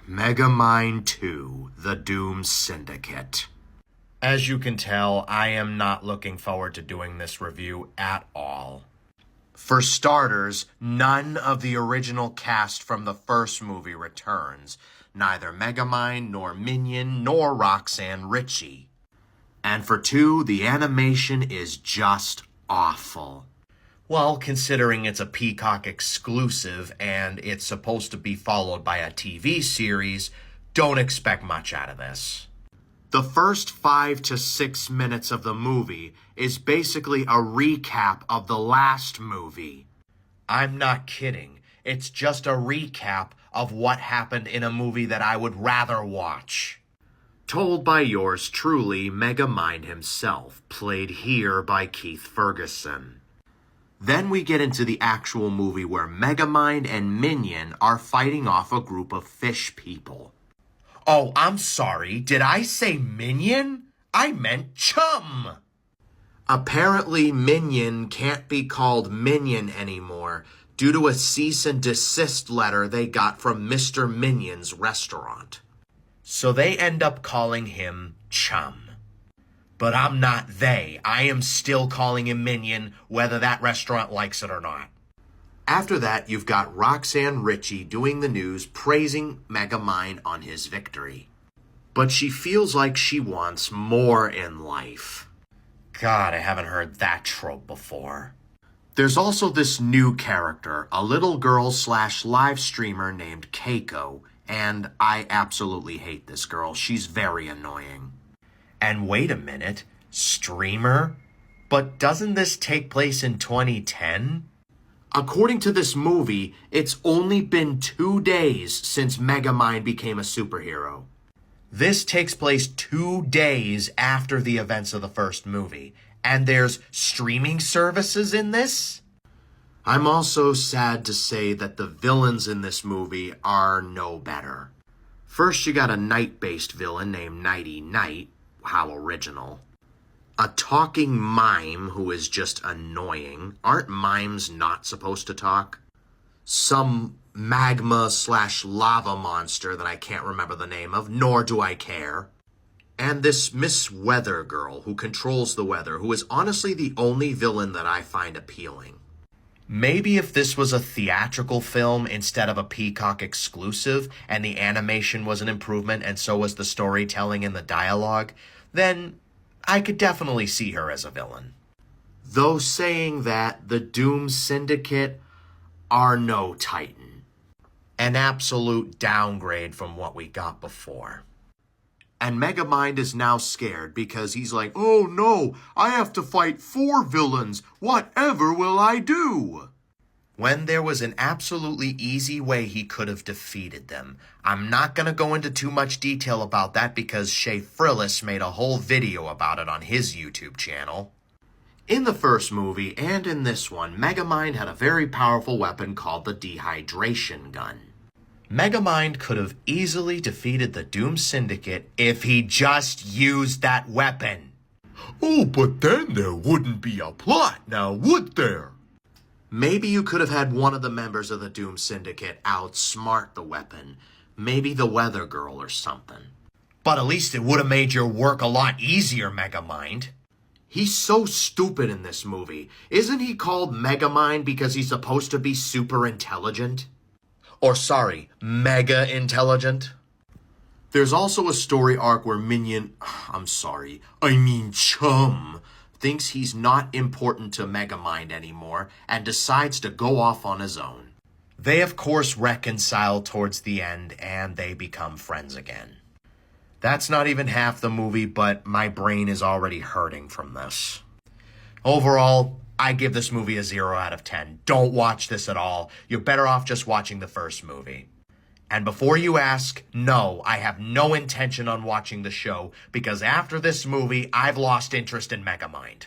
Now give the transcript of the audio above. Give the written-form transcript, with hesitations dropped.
Megamind 2, The Doom Syndicate. As you can tell, I am not looking forward to doing this review at all. For starters, none of the original cast from the first movie returns. Neither Megamind, nor Minion, nor Roxanne Ritchie. And for two, the animation is just awful. Well, considering it's a Peacock exclusive and it's supposed to be followed by a TV series, don't expect much out of this. The first 5 to 6 minutes of the movie is basically a recap of the last movie. I'm not kidding. It's just a recap of what happened in a movie that I would rather watch. Told by yours truly, Megamind himself, played here by Keith Ferguson. Then we get into the actual movie where Megamind and Minion are fighting off a group of fish people. Oh, I'm sorry. Did I say Minion? I meant Chum. Apparently, Minion can't be called Minion anymore due to a cease and desist letter they got from Mr. Minion's restaurant. So they end up calling him Chum. But I'm not they. I am still calling him Minion, whether that restaurant likes it or not. After that, you've got Roxanne Ritchie doing the news, praising Megamind on his victory. But she feels like she wants more in life. God, I haven't heard that trope before. There's also this new character, a little girl/live streamer named Keiko, and I absolutely hate this girl. She's very annoying. And wait a minute, streamer? But doesn't this take place in 2010? According to this movie, it's only been 2 days since Megamind became a superhero. This takes place 2 days after the events of the first movie, and there's streaming services in this? I'm also sad to say that the villains in this movie are no better. First, you got a night-based villain named Nighty Night. How original. A talking mime who is just annoying. Aren't mimes not supposed to talk? Some magma/lava monster that I can't remember the name of, nor do I care. And this Miss Weather Girl who controls the weather, who is honestly the only villain that I find appealing. Maybe if this was a theatrical film instead of a Peacock exclusive, and the animation was an improvement and so was the storytelling and the dialogue, then I could definitely see her as a villain. Though saying that, the Doom Syndicate are no Titan. An absolute downgrade from what we got before. And Megamind is now scared because he's like, oh no, I have to fight 4 villains. Whatever will I do? When there was an absolutely easy way he could have defeated them. I'm not going to go into too much detail about that because Shay Frillis made a whole video about it on his YouTube channel. In the first movie and in this one, Megamind had a very powerful weapon called the dehydration gun. Megamind could have easily defeated the Doom Syndicate if he just used that weapon. Oh, but then there wouldn't be a plot now, would there? Maybe you could have had one of the members of the Doom Syndicate outsmart the weapon. Maybe the Weather Girl or something. But at least it would have made your work a lot easier, Megamind. He's so stupid in this movie. Isn't he called Megamind because he's supposed to be super intelligent? Or sorry, mega intelligent. There's also a story arc where Chum, thinks he's not important to Megamind anymore and decides to go off on his own. They of course reconcile towards the end and they become friends again. That's not even half the movie, but my brain is already hurting from this. Overall, I give this movie a 0 out of 10. Don't watch this at all. You're better off just watching the first movie. And before you ask, no, I have no intention on watching the show because after this movie, I've lost interest in Megamind.